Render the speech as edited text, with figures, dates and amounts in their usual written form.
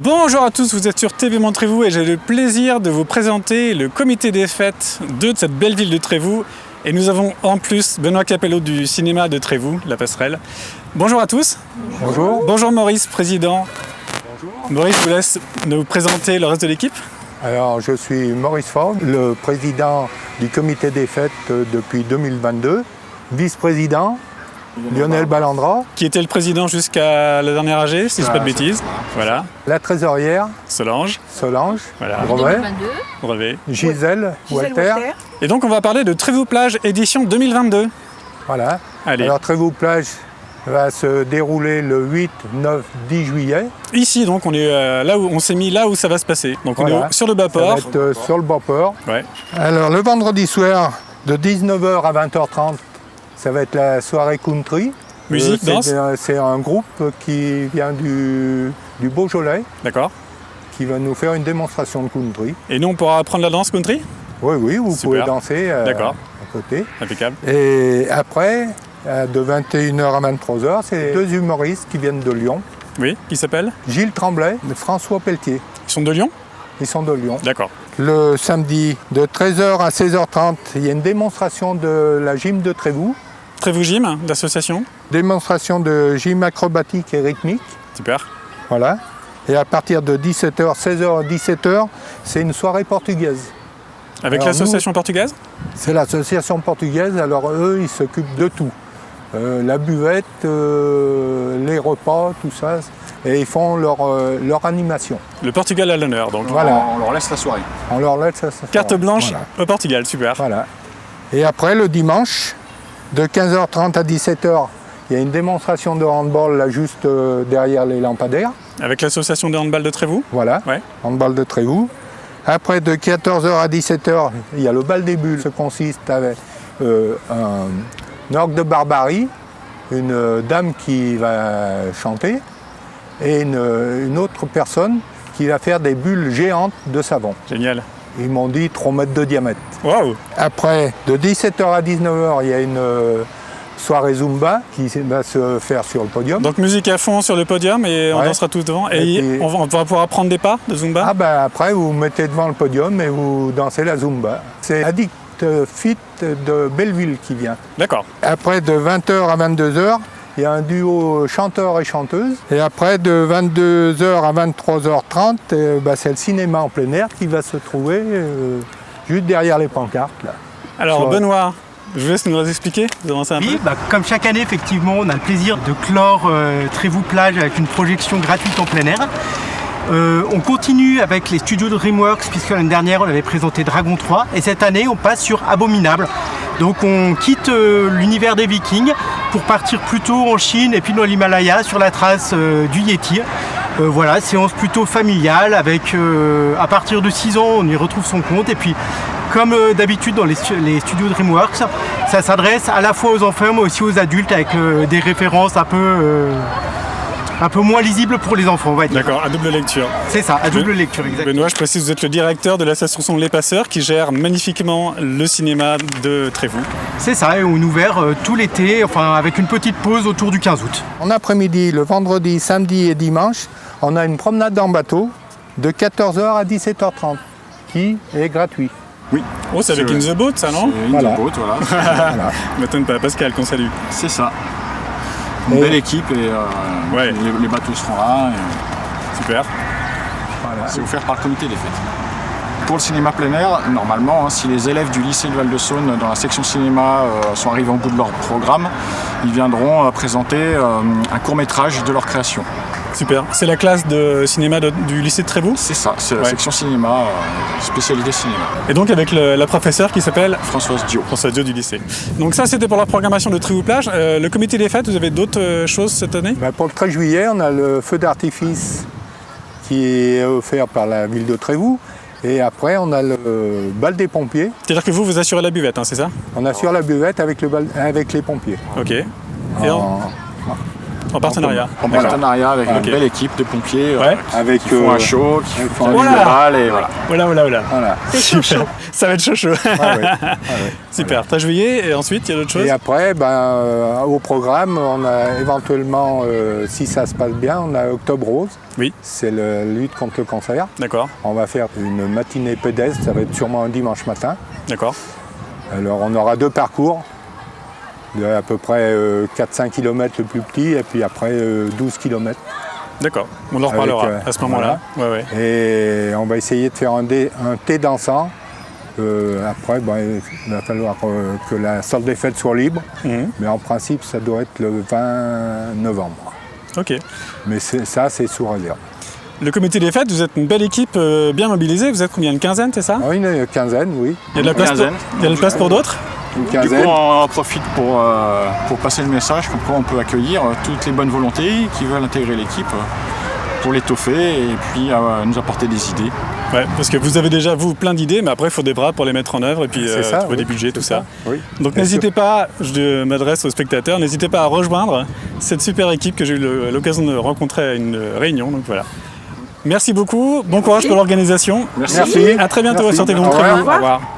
Bonjour à tous, vous êtes sur TV Montrez-vous et j'ai le plaisir de vous présenter le comité des fêtes de cette belle ville de Trévoux. Et nous avons en plus Benoît Capello du cinéma de Trévoux, La Passerelle. Bonjour à tous. Bonjour. Bonjour Maurice, président. Bonjour. Maurice, je vous laisse nous présenter le reste de l'équipe. Alors, je suis Maurice Faure, le président du comité des fêtes depuis 2022, vice-président Lionel Ballandra, Qui était le président jusqu'à la dernière AG, si je ne dis pas de bêtises. Voilà. la trésorière Solange. Solange, Voilà. Brevet, 2022. Brevet. Gisèle Walter. Et donc on va parler de Trévoux-Plage édition 2022. Voilà. Allez. Alors, Trévoux-Plage va se dérouler le 8, 9, 10 juillet. Ici donc on est là où on s'est mis là où ça va se passer. Donc on Voilà. est sur le bas Ça va port. être sur le bas-port. Ouais. Alors, le vendredi soir, de 19h à 20h30, ça va être la soirée country. Musique, danse. C'est un groupe qui vient du Beaujolais, D'accord. qui va nous faire une démonstration de country. Et nous on pourra apprendre la danse country. Oui, oui, vous Super. pouvez danser D'accord. à côté. Impeccable. Et après, de 21h à 23h, c'est deux humoristes qui viennent de Lyon. Oui. Qui s'appelle? Gilles Tremblay et François Pelletier. Ils sont de Lyon. Ils sont de Lyon. D'accord. Le samedi, de 13h à 16h30, il y a une démonstration de la gym de Trévoux. Trévoux Gym, l'association. Démonstration de gym acrobatique et rythmique. Super. Voilà. Et à partir de 17h, 16h à 17h, c'est une soirée portugaise. Avec Alors, l'association portugaise. C'est l'association portugaise, alors eux, ils s'occupent de tout. La buvette, les repas, tout ça. Et ils font leur animation. Le Portugal à l'honneur donc. Voilà. On leur laisse la soirée. On leur laisse ça. Carte blanche Voilà. au Portugal, super. Voilà. Et après, le dimanche, de 15h30 à 17h, il y a une démonstration de handball là, juste derrière les lampadaires. Avec l'association de handball de Trévoux. Voilà, Ouais. handball de Trévoux. Après, de 14h à 17h, il y a le bal des bulles. Ça consiste avec un orgue de barbarie, une dame qui va chanter et une autre personne qui va faire des bulles géantes de savon. Génial. Ils m'ont dit 3 mètres de diamètre. Waouh. Après, de 17h à 19h, il y a une soirée Zumba qui va se faire sur le podium. Donc musique à fond sur le podium et on Ouais. dansera tout devant. Et, Et puis- on va pouvoir apprendre des pas de Zumba. Ah ben après, vous vous mettez devant le podium et vous dansez la Zumba. C'est Addict Fit de Belleville qui vient. D'accord. Après, de 20h à 22h, il y a un duo chanteur et chanteuse. Et après, de 22h à 23h30, c'est le cinéma en plein air qui va se trouver juste derrière les pancartes. Là. Alors Sur- Benoît, je vous laisse nous expliquer. Vous avancez un peu. Oui, comme chaque année, effectivement, on a le plaisir de clore Trévoux-Plage avec une projection gratuite en plein air. On continue avec les studios de DreamWorks, puisque l'année dernière, on avait présenté Dragon 3, et cette année, on passe sur Abominable. Donc on quitte l'univers des Vikings pour partir plutôt en Chine et puis dans l'Himalaya sur la trace du Yéti. Voilà, séance plutôt familiale avec, à partir de 6 ans, on y retrouve son compte. Et puis, comme d'habitude dans les studios DreamWorks, ça s'adresse à la fois aux enfants mais aussi aux adultes avec des références un peu moins lisibles pour les enfants, on va dire. D'accord, à double lecture. C'est ça, à double lecture, exactement. Benoît, je précise, vous êtes le directeur de l'association Les Passeurs qui gère magnifiquement le cinéma de Trévoux. C'est ça, et on est ouvert tout l'été, enfin avec une petite pause autour du 15 août. En après-midi, le vendredi, samedi et dimanche, on a une promenade en bateau de 14h à 17h30 qui est gratuite. Oui. Oh, c'est avec C'est- In the Boat ça, non? C'est une Voilà. boat, voilà. Voilà. M'étonne pas, Pascal qu'on salue. C'est ça. Une Et- belle équipe et Ouais. les bateaux seront là. Et Super. c'est offert par le comité des fêtes. Pour le cinéma plein air, normalement, si les élèves du lycée de Val-de-Saône dans la section cinéma sont arrivés au bout de leur programme, ils viendront présenter un court-métrage de leur création. Super. C'est la classe de cinéma du lycée de Trévoux. C'est ça, c'est la Ouais. section cinéma, spécialité cinéma. Et donc avec la professeure qui s'appelle Françoise Dio. François Dio du lycée. Donc ça c'était pour la programmation de Trévoux-Plage. Le comité des fêtes, vous avez d'autres choses cette année? Pour le 13 juillet, on a le feu d'artifice qui est offert par la ville de Trévoux. Et après, on a le bal des pompiers. C'est-à-dire que vous assurez la buvette, hein, c'est ça? On assure la buvette avec les pompiers. Ok. Et En- En partenariat. En partenariat avec une belle équipe de pompiers avec qui font un show, qui font un Voilà. global et voilà. Voilà. C'est chaud chaud. Ça va être chaud. Ah ouais. Super. 13 juillet et ensuite il y a d'autres choses. Et après, au programme, on a éventuellement, si ça se passe bien, on a Octobre Rose. Oui. C'est la lutte contre le cancer. D'accord. On va faire une matinée pédestre, ça va être sûrement un dimanche matin. D'accord. Alors on aura 2 parcours, de à peu près 4-5 km le plus petit, et puis après 12 km. D'accord. On en reparlera à ce moment-là. Ouais. Et on va essayer de faire un thé dansant. Après, il va falloir que la salle des fêtes soit libre, mais en principe, ça doit être le 20 novembre. Ok. Mais ça, c'est sous réserve. Le comité des fêtes, vous êtes une belle équipe bien mobilisée. Vous êtes combien? Une quinzaine, c'est ça? Ah, une quinzaine, oui. Il y a de la place, il y a de la place pour d'autres? Une Du quinzaine. coup, on en profite pour passer le message comme quoi on peut accueillir toutes les bonnes volontés qui veulent intégrer l'équipe pour l'étoffer et puis nous apporter des idées. Ouais, parce que vous avez déjà, vous, plein d'idées, mais après, il faut des bras pour les mettre en œuvre et puis trouver des budgets, tout ça. Oui. Donc Bien n'hésitez sûr. pas, je m'adresse aux spectateurs, n'hésitez pas à rejoindre cette super équipe que j'ai eu l'occasion de rencontrer à une réunion. Donc voilà. Merci beaucoup, bon courage pour l'organisation. Merci. À très bientôt Merci. sur TV Au Montrez-vous. revoir. Au revoir.